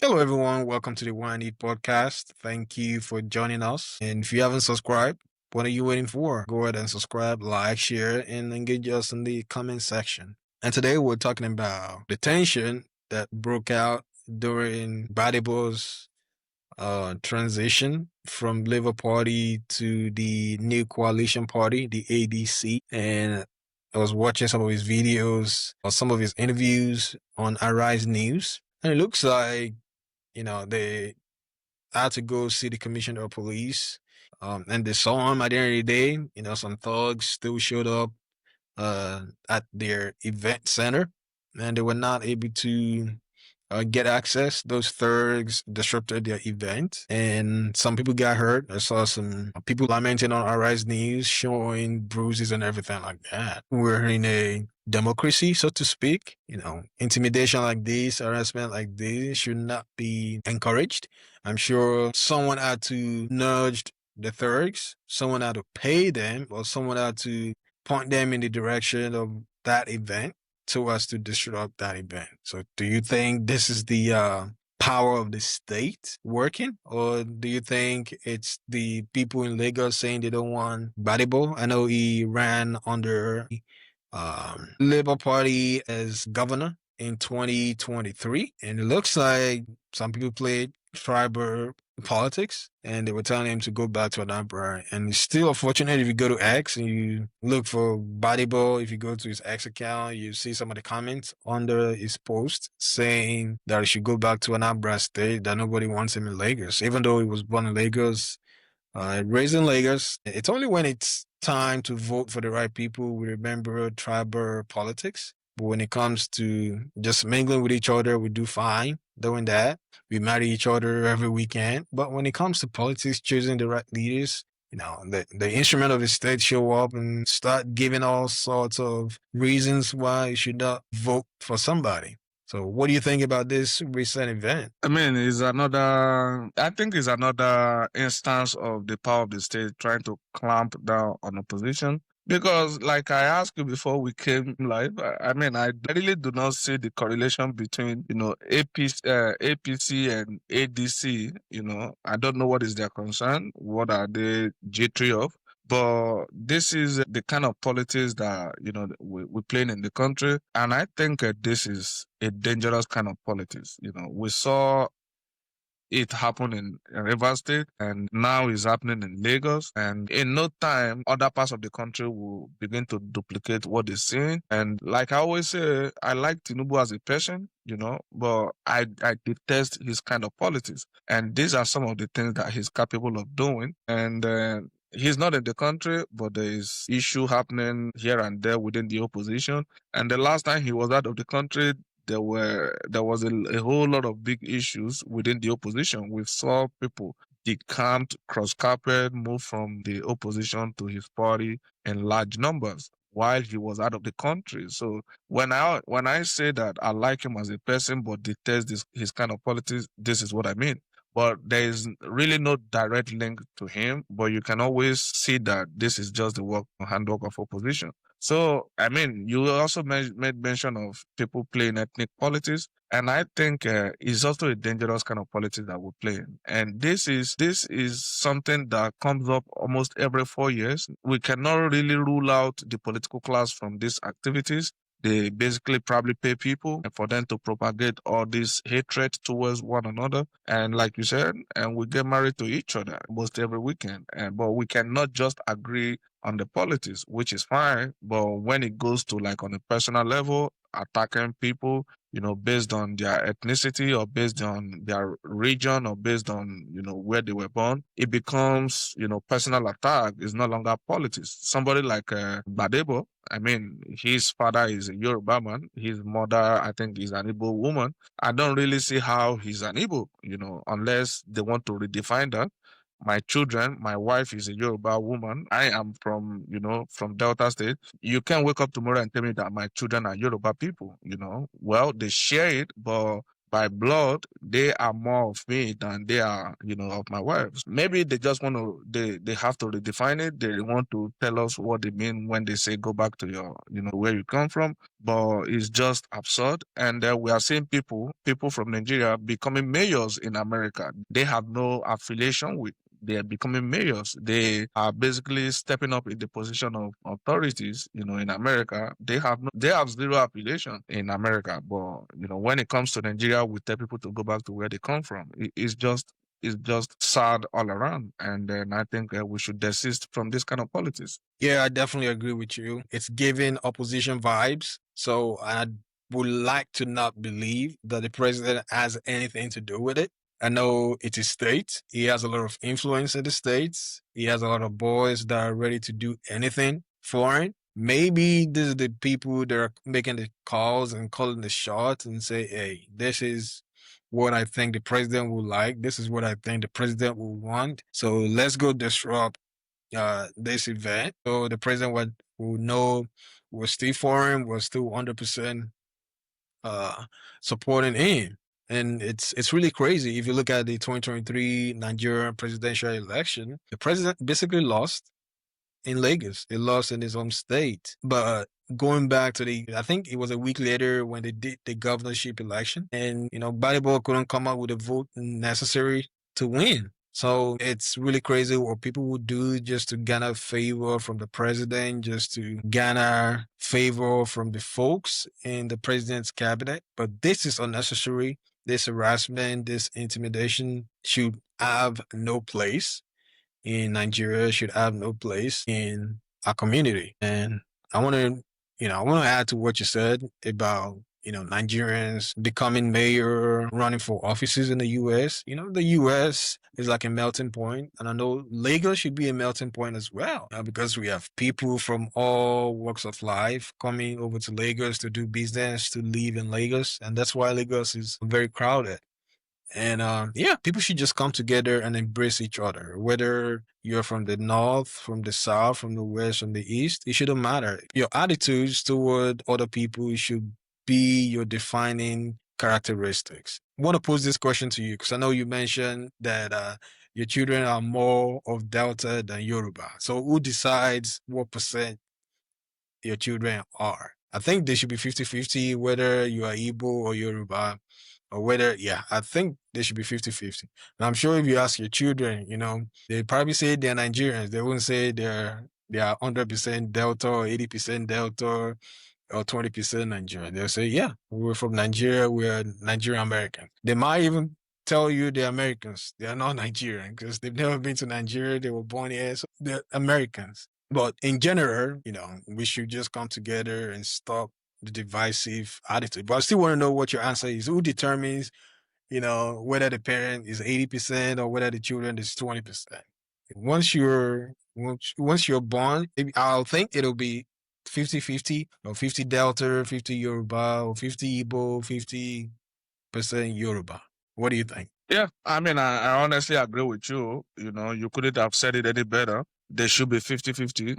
Hello, everyone. Welcome to the One Eat podcast. Thank you for joining us. And if you haven't subscribed, what are you waiting for? Go ahead and subscribe, like, share, and engage us in the comment section. And today we're talking about the tension that broke out during Gbadebo's transition from Labour Party to the new coalition party, the ADC. And I was watching some of his videos or some of his interviews on Arise News. And it looks like they had to go see the commissioner of police. And they saw him at the end of the day. Some thugs still showed up at their event center, and they were not able to get access. Those thugs disrupted their event, and some people got hurt. I saw some people lamenting on Arise News, showing bruises and everything like that. We're in a democracy, so to speak. Intimidation like this, harassment like this should not be encouraged. I'm sure someone had to nudge the thugs, someone had to pay them, or someone had to point them in the direction of that event so as to disrupt that event. So do you think this is the power of the state working, or do you think it's the people in Lagos saying they don't want Gbadebo? I know he ran under Labour Party as governor in 2023, and it looks like some people played tribal politics, and they were telling him to go back to Anambra. And it's still unfortunate if you go to X and you look for Gbadebo. If you go to his X account, you see some of the comments under his post saying that he should go back to Anambra State, that nobody wants him in Lagos, even though he was born in Lagos, raised in Lagos. It's only when it's time to vote for the right people we remember tribal politics. But when it comes to just mingling with each other, we do fine doing that. We marry each other every weekend. But when it comes to politics, choosing the right leaders, the instrument of the state show up and start giving all sorts of reasons why you should not vote for somebody. So what do you think about this recent event? I think it's another instance of the power of the state trying to clamp down on opposition. Because, like I asked you before we came live, I really do not see the correlation between, APC and ADC. I don't know what is their concern. What are they jittery of? But this is the kind of politics that we're playing in the country, and I think this is a dangerous kind of politics. We saw it happen in Rivers State, and now it's happening in Lagos. And in no time, other parts of the country will begin to duplicate what they're seeing. And like I always say, I like Tinubu as a person, but I detest his kind of politics. And these are some of the things that he's capable of doing. And he's not in the country, but there is issue happening here and there within the opposition. And the last time he was out of the country, there was a whole lot of big issues within the opposition. We saw people decamped, cross-carpet, move from the opposition to his party in large numbers while he was out of the country. So when I say that I like him as a person but detest his kind of politics, this is what I mean. But there is really no direct link to him, but you can always see that this is just the handwork of opposition. So, you also made mention of people playing ethnic politics, and I think it's also a dangerous kind of politics that we're playing. And this is something that comes up almost every 4 years. We cannot really rule out the political class from these activities. They basically probably pay people for them to propagate all this hatred towards one another. And like you said, and we get married to each other almost every weekend. But we cannot just agree on the politics, which is fine. But when it goes to like on a personal level, attacking people, based on their ethnicity or based on their region or based on, where they were born, it becomes, personal attack. It's no longer politics. Somebody like Gbadebo, his father is a Yoruba man. His mother, I think, is an Igbo woman. I don't really see how he's an Igbo, unless they want to redefine that. My children, my wife is a Yoruba woman. I am from Delta State. You can't wake up tomorrow and tell me that my children are Yoruba people, Well, they share it, but by blood, they are more of me than they are, of my wives. Maybe they just want to, they have to redefine it. They want to tell us what they mean when they say go back to your, where you come from. But it's just absurd. And we are seeing people from Nigeria becoming mayors in America. They have no affiliation with, they are becoming mayors. They are basically stepping up in the position of authorities, in America. They have zero affiliation in America. But, when it comes to Nigeria, we tell people to go back to where they come from. It's just sad all around. And then I think we should desist from this kind of politics. Yeah, I definitely agree with you. It's giving opposition vibes. So I would like to not believe that the president has anything to do with it. I know it's his state. He has a lot of influence in the states. He has a lot of boys that are ready to do anything for him. Maybe this is the people that are making the calls and calling the shots and say, hey, this is what I think the president will like. This is what I think the president will want. So let's go disrupt this event. So the president would know was still for him, was still 100% uh supporting him. And it's really crazy. If you look at the 2023 Nigerian presidential election, the president basically lost in Lagos. He lost in his home state. But going back to I think it was a week later when they did the governorship election, and Gbadebo couldn't come up with the vote necessary to win. So it's really crazy what people would do just to garner favor from the president, just to garner favor from the folks in the president's cabinet. But this is unnecessary. This harassment, this intimidation should have no place in Nigeria, should have no place in our community. And I want to, I want to add to what you said about, Nigerians becoming mayor, running for offices in the U.S. The U.S. is like a melting point, and I know Lagos should be a melting point as well, because we have people from all walks of life coming over to Lagos to do business, to live in Lagos, and that's why Lagos is very crowded. And yeah, people should just come together and embrace each other. Whether you're from the north, from the south, from the west, from the east, it shouldn't matter. Your attitudes toward other people should be your defining characteristics. I want to pose this question to you because I know you mentioned that your children are more of Delta than Yoruba. So who decides what percent your children are? I think they should be 50-50, whether you are Igbo or Yoruba, or whether, yeah, I think they should be 50-50. And I'm sure if you ask your children, they probably say they're Nigerians. They wouldn't say they are 100% Delta or 80% Delta or 20% Nigerian. They'll say, yeah, we're from Nigeria. We're Nigerian American. They might even tell you they're Americans. They are not Nigerian because they've never been to Nigeria. They were born here. So they're Americans. But in general, we should just come together and stop the divisive attitude. But I still want to know what your answer is. Who determines, whether the parent is 80% or whether the children is 20%? Once you're born, I'll think it'll be 50-50 or 50 Delta, 50 Yoruba, or 50 Igbo, 50% Yoruba. What do you think? Yeah, I mean, I honestly agree with you. You couldn't have said it any better. They should be 50-50,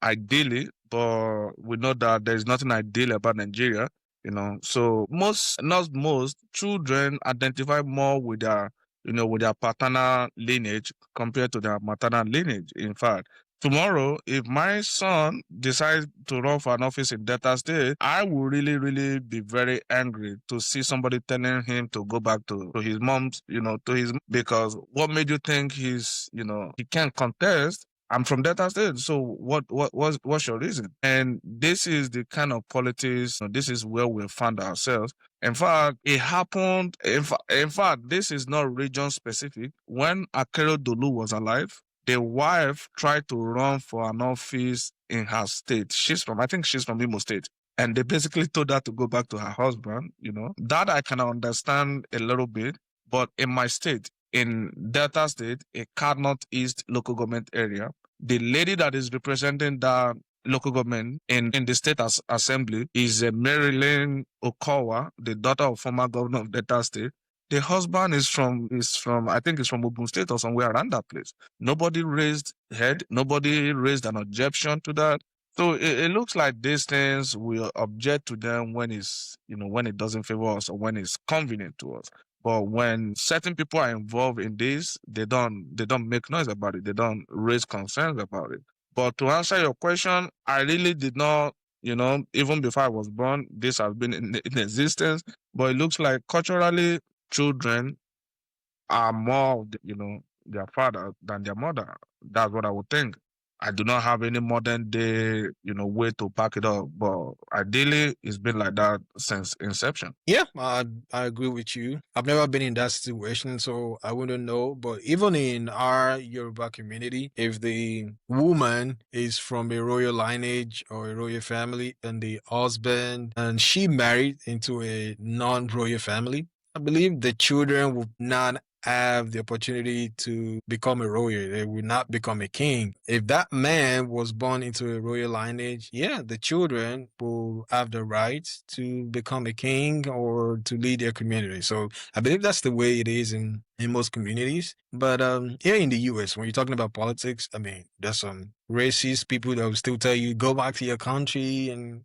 ideally, but we know that there's nothing ideal about Nigeria, So not most children identify more with their paternal lineage compared to their maternal lineage. In fact, tomorrow, if my son decides to run for an office in Delta State, I will really, really be very angry to see somebody telling him to go back to his mom's, because what made you think he can't contest? I'm from Delta State, so what's your reason? And this is the kind of politics. This is where we found ourselves. In fact, it happened. In fact, this is not region specific. When Akero Dolu was alive, the wife tried to run for an office in her state. I think she's from Imo State. And they basically told her to go back to her husband, That I can understand a little bit. But in my state, in Delta State, a Cardinal East local government area, the lady that is representing the local government in the state assembly is Marilyn Okowa, the daughter of former governor of Delta State. The husband is from I think it's from Ogun State or somewhere around that place. Nobody raised head. Nobody raised an objection to that. So it looks like these things we object to them when it's, when it doesn't favor us or when it's convenient to us. But when certain people are involved in this, they don't make noise about it. They don't raise concerns about it. But to answer your question, I really did not, even before I was born, this has been in existence. But it looks like culturally, children are more, their father than their mother. That's what I would think. I do not have any modern day, way to back it up, but ideally, it's been like that since inception. Yeah, I agree with you. I've never been in that situation, so I wouldn't know. But even in our Yoruba community, if the woman is from a royal lineage or a royal family, and the husband and she married into a non-royal family, I believe the children will not have the opportunity to become a royal. They will not become a king. If that man was born into a royal lineage, yeah, the children will have the right to become a king or to lead their community. So I believe that's the way it is in most communities. But here in the US, when you're talking about politics, I mean, there's some racist people that will still tell you, go back to your country and,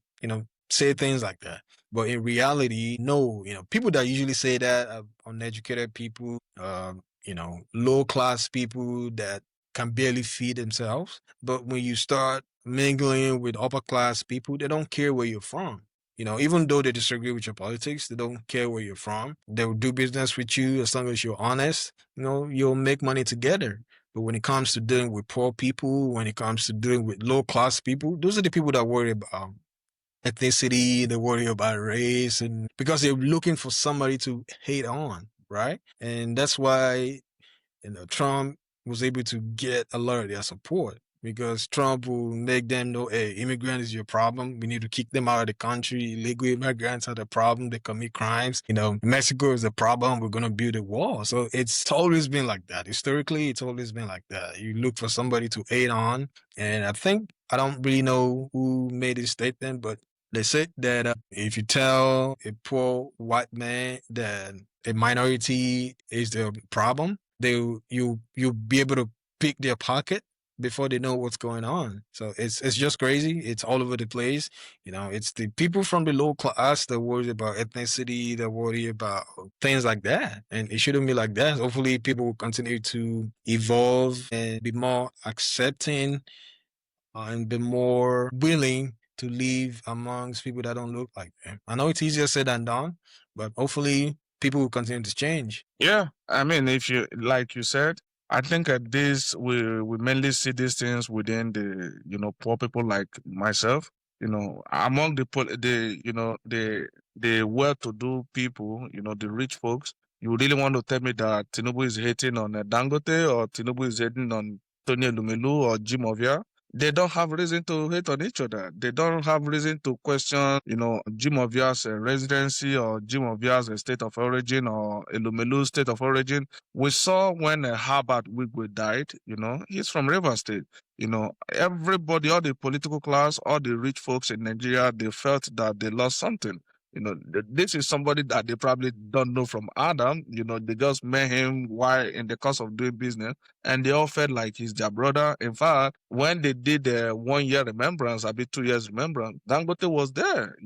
say things like that. But in reality, no, people that usually say that are uneducated people, low class people that can barely feed themselves. But when you start mingling with upper class people, they don't care where you're from. Even though they disagree with your politics, they don't care where you're from. They'll do business with you as long as you're honest. You'll make money together. But when it comes to dealing with poor people, when it comes to dealing with low class people, those are the people that worry about ethnicity, they worry about race, and because they're looking for somebody to hate on, right? And that's why Trump was able to get a lot of their support because Trump will make them know, hey, immigrant is your problem. We need to kick them out of the country. Illegal immigrants are the problem. They commit crimes. Mexico is the problem. We're going to build a wall. So it's always been like that. Historically, it's always been like that. You look for somebody to hate on. And I don't really know who made this statement, but they said that if you tell a poor white man that a minority is the problem, you'll be able to pick their pocket before they know what's going on. So it's just crazy. It's all over the place. It's the people from the low class that worry about ethnicity, that worry about things like that. And it shouldn't be like that. Hopefully people will continue to evolve and be more accepting and be more willing to live amongst people that don't look like them. I know it's easier said than done, but hopefully people will continue to change. Yeah, I mean, if you like you said, I think at this we mainly see these things within the poor people like myself. Among the well-to-do people, the rich folks. You really want to tell me that Tinubu is hating on Dangote or Tinubu is hating on Tony Elumelu or Jim Ovia? They don't have reason to hate on each other. They don't have reason to question, Jim Ovia's residency or Jim Ovia's state of origin or Elumelu's state of origin. We saw when Herbert Wigwe died, he's from Rivers State. Everybody, all the political class, all the rich folks in Nigeria, they felt that they lost something. This is somebody that they probably don't know from Adam. They just met him while in the course of doing business, and they all felt like he's their brother. In fact, when they did the 1 year remembrance, a bit 2 years remembrance, Dangote was there.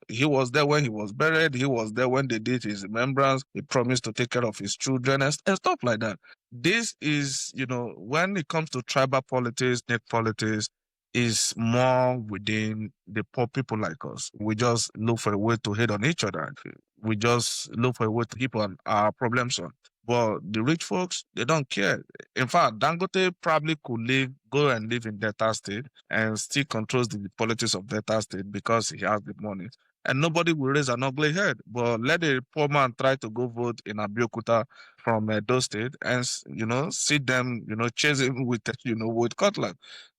He was there when he was buried. He was there when they did his remembrance. He promised to take care of his children and stuff like that. This is, when it comes to tribal politics, net politics, is more within the poor people like us. We just look for a way to hate on each other. We just look for a way to keep on our problems on. But the rich folks, they don't care. In fact, Dangote probably could go and live in Delta State and still controls the politics of Delta State because he has the money. And nobody will raise an ugly head. But let a poor man try to go vote in Abeokuta from Edo State and, see them, chase him with, with cutlass.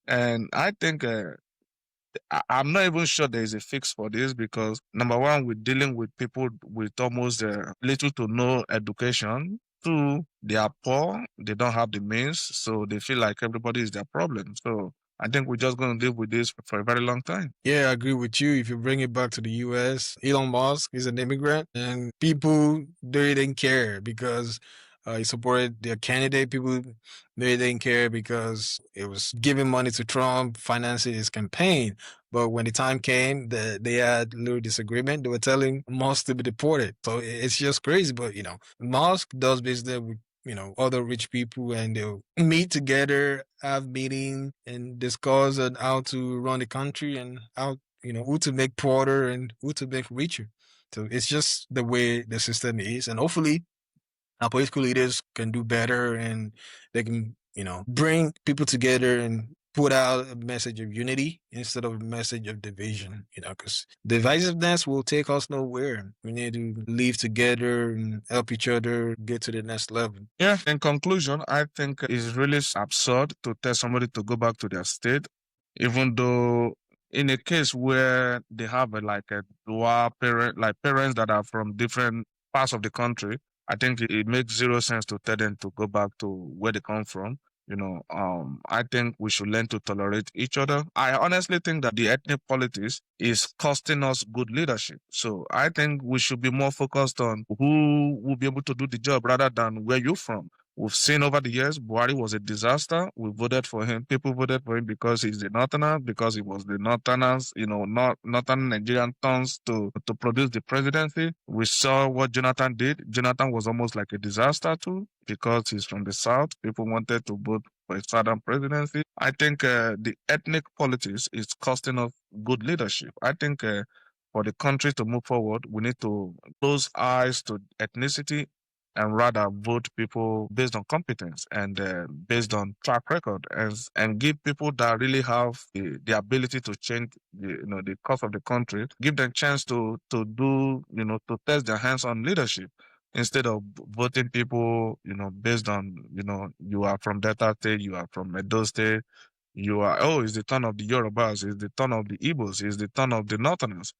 And I think I'm not even sure there is a fix for this because number one, we're dealing with people with almost little to no education. Two, they are poor, they don't have the means, so they feel like everybody is their problem. So I think we're just going to live with this for a very long time. Yeah, I agree with you. If you bring it back to the US, Elon Musk is an immigrant and people, they didn't care because He supported their candidate. People they didn't care because it was giving money to Trump, financing his campaign. But when the time came, they had a little disagreement. They were telling Musk to be deported. So it's just crazy. But Musk does business with other rich people, and they'll meet together, have meeting, and discuss on how to run the country and how who to make poorer and who to make richer. So it's just the way the system is, and hopefully our political leaders can do better, and they can bring people together and put out a message of unity instead of a message of division. Because divisiveness will take us nowhere. We need to live together and help each other get to the next level. Yeah, in conclusion, I think it's really absurd to tell somebody to go back to their state, even though in a case where they have like a dual parent, like parents that are from different parts of the country, I think it makes zero sense to tell them to go back to where they come from. I think we should learn to tolerate each other. I honestly think that the ethnic politics is costing us good leadership. So I think we should be more focused on who will be able to do the job rather than where you're from. We've seen over the years, Buhari was a disaster. We voted for him. People voted for him because he's the northerner, because he was the northerners, not northern Nigerian tons to produce the presidency. We saw what Jonathan did. Jonathan was almost like a disaster too, because he's from the south. People wanted to vote for a southern presidency. I think the ethnic politics is costing us good leadership. I think for the country to move forward, we need to close eyes to ethnicity and rather vote people based on competence and based on track record, and give people that really have the ability to change the course of the country, give them chance to test their hands on leadership instead of voting people based on you are from Delta State, you are from Edo State, it's the turn of the Yorubas, it's the turn of the Igbos, it's the turn of the Northerners.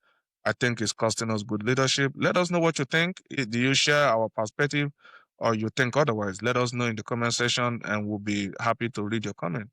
I think it's costing us good leadership. Let us know what you think. Do you share our perspective or you think otherwise? Let us know in the comment section and we'll be happy to read your comment.